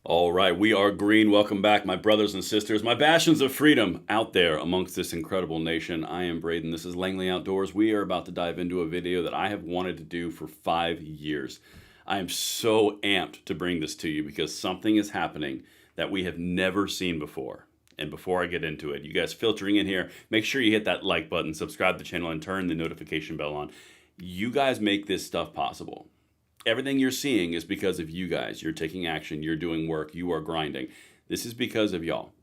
All right, we are green. Welcome back, my brothers and sisters, my bastions of freedom out there amongst this incredible nation. I am Braden. This is Langley Outdoors. We are about to dive into a video that I have wanted to do for 5 years. I am so amped to bring this to you because something is happening that we have never seen before. And before I get into it, you guys filtering in here, make sure you hit that like button, subscribe to the channel, and turn the notification bell on. You guys make this stuff possible. Everything you're seeing is because of you guys. You're taking action, you're doing work, you are grinding. This is because of y'all.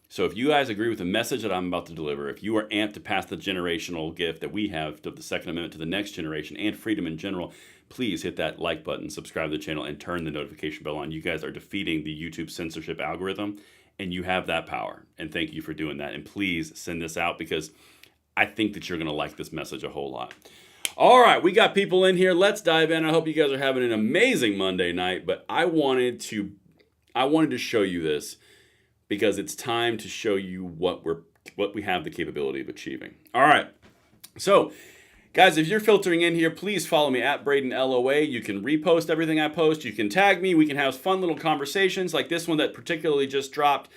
So if you guys agree with the message that I'm about to deliver, if you are amped to pass the generational gift that we have to the Second Amendment to the next generation and freedom in general, please hit that like button, subscribe to the channel, and turn the notification bell on. You guys are defeating the YouTube censorship algorithm, and you have that power. And thank you for doing that. And please send this out because I think that you're going to like this message a whole lot. All right, we got people in here. Let's dive in. I hope you guys are having an amazing Monday night, but I wanted to show you this because it's time to show you what we have the capability of achieving. All right. So, guys, if you're filtering in here, please follow me at Braden LOA. You can repost everything I post. You can tag me. We can have fun little conversations like this one that particularly just dropped.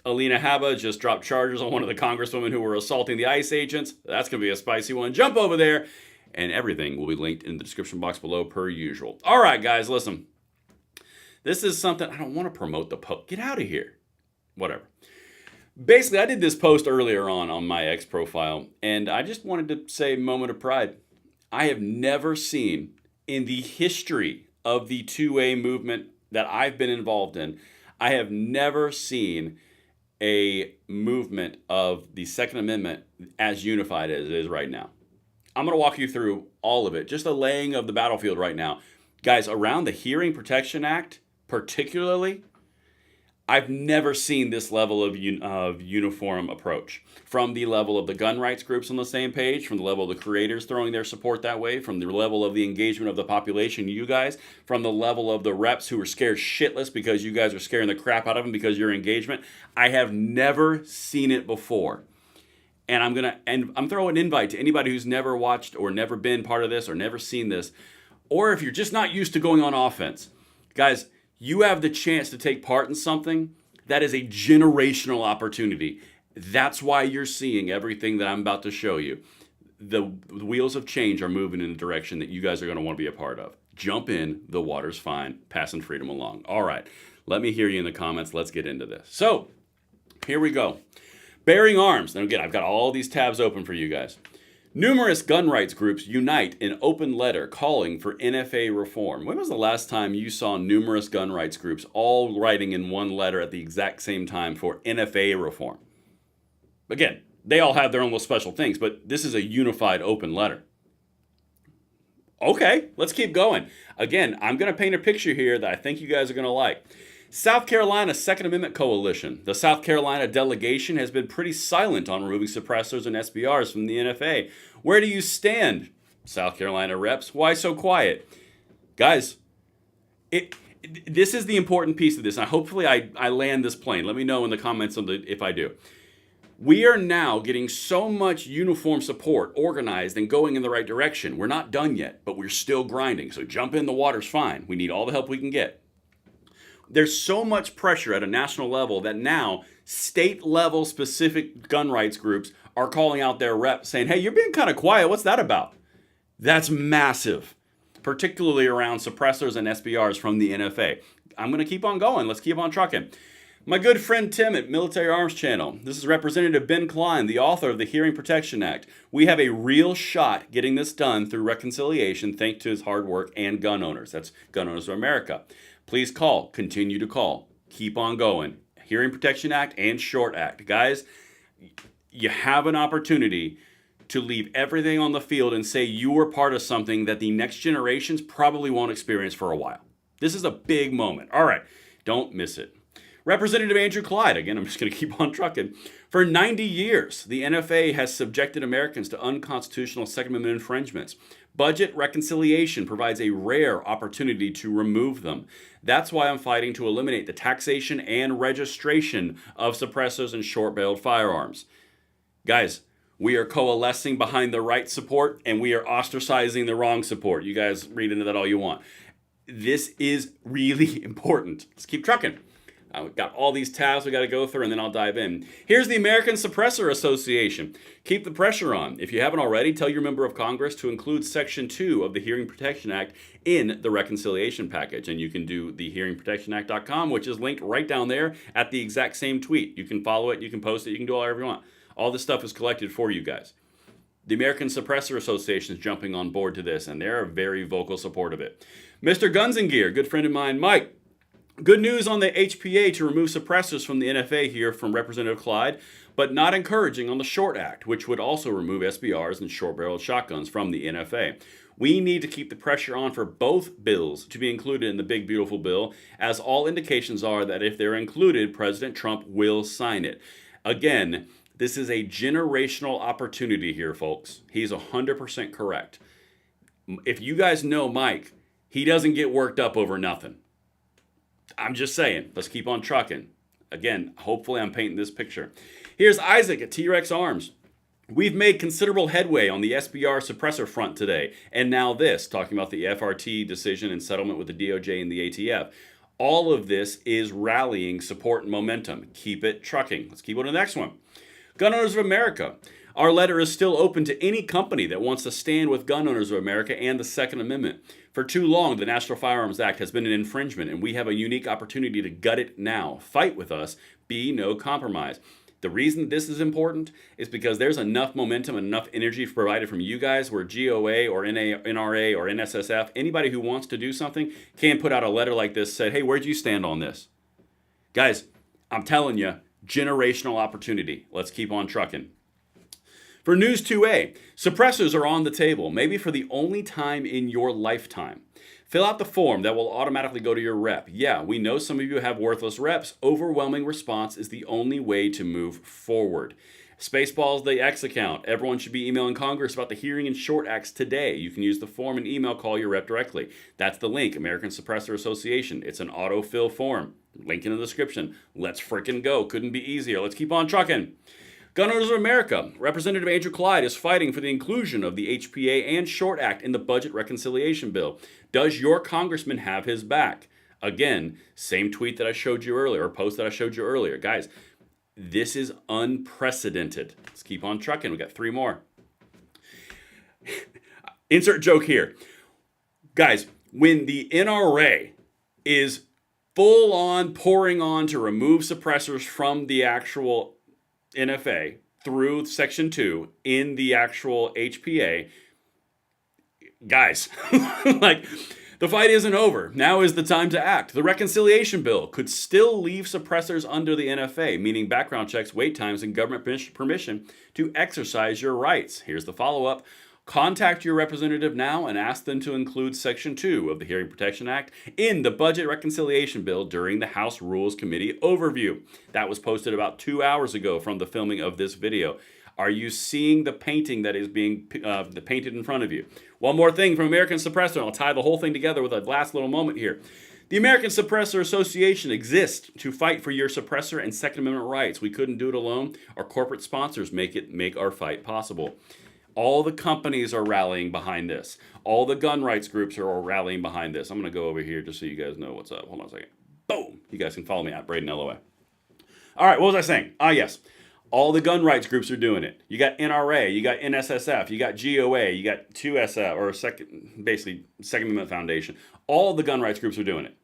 Alina Habba just dropped charges on one of the congresswomen who were assaulting the ICE agents. That's going to be a spicy one. Jump over there, and everything will be linked in the description box below per usual. All right, guys, listen. This is something, I don't want to promote the post. Get out of here. Whatever. Basically, I did this post earlier on my X profile, and I just wanted to say moment of pride. I have never seen in the history of the 2A movement that I've been involved in, I have never seen a movement of the Second Amendment as unified as it is right now. I'm going to walk you through all of it, just a laying of the battlefield right now. Guys, around the Hearing Protection Act, particularly, I've never seen this level of uniform approach. From the level of the gun rights groups on the same page, from the level of the creators throwing their support that way, from the level of the engagement of the population, you guys, from the level of the reps who are scared shitless because you guys are scaring the crap out of them because of your engagement. I have never seen it before. And I'm throwing an invite to anybody who's never watched or never been part of this or never seen this, or if you're just not used to going on offense. Guys, you have the chance to take part in something that is a generational opportunity. That's why you're seeing everything that I'm about to show you. The wheels of change are moving in a direction that you guys are going to want to be a part of. Jump in. The water's fine. Passing freedom along. All right. Let me hear you in the comments. Let's get into this. So, here we go. Bearing arms. And again, I've got all these tabs open for you guys. Numerous gun rights groups unite in open letter calling for NFA reform. When was the last time you saw numerous gun rights groups all writing in one letter at the exact same time for NFA reform? Again, they all have their own little special things, but this is a unified open letter. Okay, let's keep going. Again, I'm going to paint a picture here that I think you guys are going to like. South Carolina Second Amendment Coalition. The South Carolina delegation has been pretty silent on removing suppressors and SBRs from the NFA. Where do you stand, South Carolina reps? Why so quiet? Guys, this is the important piece of this. And hopefully I land this plane. Let me know in the comments if I do. We are now getting so much uniform support, organized, and going in the right direction. We're not done yet, but we're still grinding. So jump in, the water's fine. We need all the help we can get. There's so much pressure at a national level that now state-level specific gun rights groups are calling out their reps saying, hey, you're being kind of quiet. What's that about? That's massive, particularly around suppressors and SBRs from the NFA. I'm going to keep on going. Let's keep on trucking. My good friend Tim at Military Arms Channel. This is Representative Ben Klein, the author of the Hearing Protection Act. We have a real shot getting this done through reconciliation thanks to his hard work and gun owners. That's Gun Owners of America. Please call. Continue to call. Keep on going. Hearing Protection Act and Short Act. Guys, you have an opportunity to leave everything on the field and say you were part of something that the next generations probably won't experience for a while. This is a big moment. All right. Don't miss it. Representative Andrew Clyde, again, I'm just going to keep on trucking. For 90 years, the NFA has subjected Americans to unconstitutional Second Amendment infringements. Budget reconciliation provides a rare opportunity to remove them. That's why I'm fighting to eliminate the taxation and registration of suppressors and short-barreled firearms. Guys, we are coalescing behind the right support, and we are ostracizing the wrong support. You guys read into that all you want. This is really important. Let's keep trucking. We've got all these tabs we got to go through, and then I'll dive in. Here's the American Suppressor Association. Keep the pressure on. If you haven't already, tell your member of Congress to include Section 2 of the Hearing Protection Act in the reconciliation package. And you can do thehearingprotectionact.com, which is linked right down there at the exact same tweet. You can follow it, you can post it, you can do whatever you want. All this stuff is collected for you guys. The American Suppressor Association is jumping on board to this, and they're a very vocal support of it. Mr. Guns and Gear, good friend of mine, Mike. Good news on the HPA to remove suppressors from the NFA here from Representative Clyde, but not encouraging on the SHORT Act, which would also remove SBRs and short-barreled shotguns from the NFA. We need to keep the pressure on for both bills to be included in the big, beautiful bill, as all indications are that if they're included, President Trump will sign it. Again, this is a generational opportunity here, folks. He's 100% correct. If you guys know Mike, he doesn't get worked up over nothing. I'm just saying, let's keep on trucking. Again, hopefully I'm painting this picture. Here's Isaac at T-Rex Arms. We've made considerable headway on the SBR suppressor front today. And now this, talking about the FRT decision and settlement with the DOJ and the ATF. All of this is rallying support and momentum. Keep it trucking. Let's keep on to the next one. Gun Owners of America. Our letter is still open to any company that wants to stand with gun owners of America and the Second Amendment. For too long, the National Firearms Act has been an infringement, and we have a unique opportunity to gut it now. Fight with us. Be no compromise. The reason this is important is because there's enough momentum and enough energy provided from you guys where GOA or NRA or NSSF, anybody who wants to do something, can put out a letter like this, say, hey, where'd you stand on this? Guys, I'm telling you, generational opportunity. Let's keep on trucking. For News 2A, suppressors are on the table, maybe for the only time in your lifetime. Fill out the form that will automatically go to your rep. Yeah, we know some of you have worthless reps. Overwhelming response is the only way to move forward. Spaceballs the X account. Everyone should be emailing Congress about the hearing and short acts today. You can use the form and email call your rep directly. That's the link, American Suppressor Association. It's an autofill form. Link in the description. Let's frickin' go. Couldn't be easier. Let's keep on trucking. Gun Owners of America. Representative Andrew Clyde is fighting for the inclusion of the HPA and SHORT Act in the budget reconciliation bill. Does your congressman have his back? Again, same tweet that I showed you earlier, or post that I showed you earlier. Guys, this is unprecedented. Let's keep on trucking. We got 3 more. Insert joke here. Guys, when the NRA is full on pouring on to remove suppressors from the actual NFA through Section 2 in the actual HPA, guys, like, the fight isn't over. Now is the time to act. The reconciliation bill could still leave suppressors under the NFA, meaning background checks, wait times, and government permission to exercise your rights. Here's the follow-up. Contact your representative now and ask them to include Section 2 of the Hearing Protection Act in the Budget Reconciliation Bill during the House Rules Committee overview. That was posted about 2 hours ago from the filming of this video. Are you seeing the painting that is being painted in front of you? One more thing from American Suppressor, and I'll tie the whole thing together with a last little moment here. The American Suppressor Association exists to fight for your suppressor and Second Amendment rights. We couldn't do it alone. Our corporate sponsors make our fight possible. All the companies are rallying behind this. All the gun rights groups are rallying behind this. I'm going to go over here just so you guys know what's up. Hold on a second. Boom. You guys can follow me at Braden LOA. All right, what was I saying? Yes. All the gun rights groups are doing it. You got NRA, you got NSSF, you got GOA, you got 2SF, or Second Amendment Foundation. All the gun rights groups are doing it.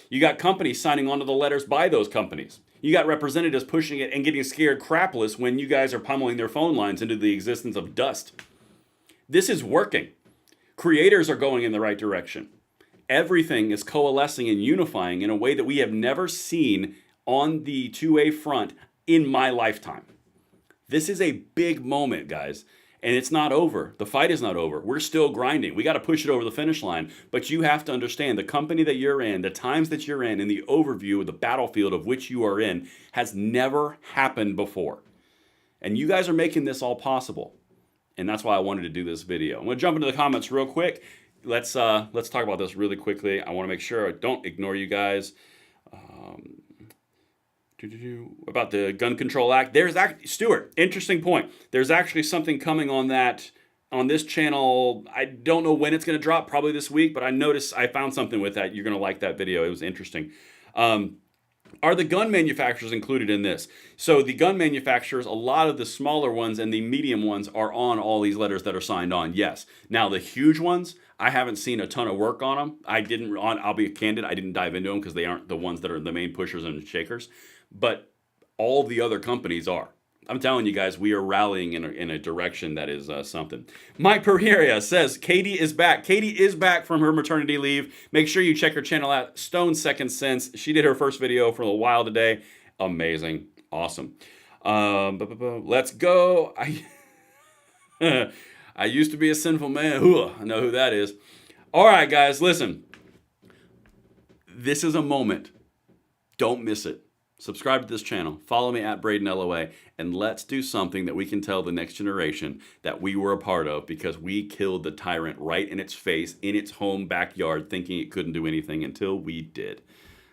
You got companies signing onto the letters by those companies. You got representatives pushing it and getting scared crapless when you guys are pummeling their phone lines into the existence of dust. This is working. Creators are going in the right direction. Everything is coalescing and unifying in a way that we have never seen on the 2A front in my lifetime. This is a big moment, guys. And it's not over. The fight is not over. We're still grinding. We got to push it over the finish line. But you have to understand the company that you're in, the times that you're in, and the overview of the battlefield of which you are in has never happened before. And you guys are making this all possible. And that's why I wanted to do this video. I'm going to jump into the comments real quick. Let's talk about this really quickly. I want to make sure I don't ignore you guys. About the Gun Control Act. There's actually, Stuart, interesting point. There's actually something coming on that on this channel. I don't know when it's going to drop, probably this week, but I found something with that. You're going to like that video. It was interesting. Are the gun manufacturers included in this? So the gun manufacturers, a lot of the smaller ones and the medium ones are on all these letters that are signed on, yes. Now the huge ones, I haven't seen a ton of work on them. I'll be candid, I didn't dive into them because they aren't the ones that are the main pushers and shakers. But all the other companies are. I'm telling you guys, we are rallying in a direction that is something. Mike Pereira says, Katie is back. Katie is back from her maternity leave. Make sure you check her channel out, Stone Second Sense. She did her first video for a while today. Amazing. Awesome. Let's go. I used to be a sinful man. I know who that is. All right, guys, listen. This is a moment. Don't miss it. Subscribe to this channel, follow me at Braden LOA, and let's do something that we can tell the next generation that we were a part of because we killed the tyrant right in its face, in its home backyard, thinking it couldn't do anything until we did.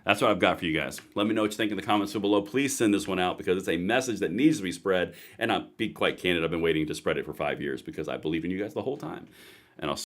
That's what I've got for you guys. Let me know what you think in the comments below. Please send this one out because it's a message that needs to be spread, and I'll be quite candid, I've been waiting to spread it for 5 years because I believe in you guys the whole time. And I'll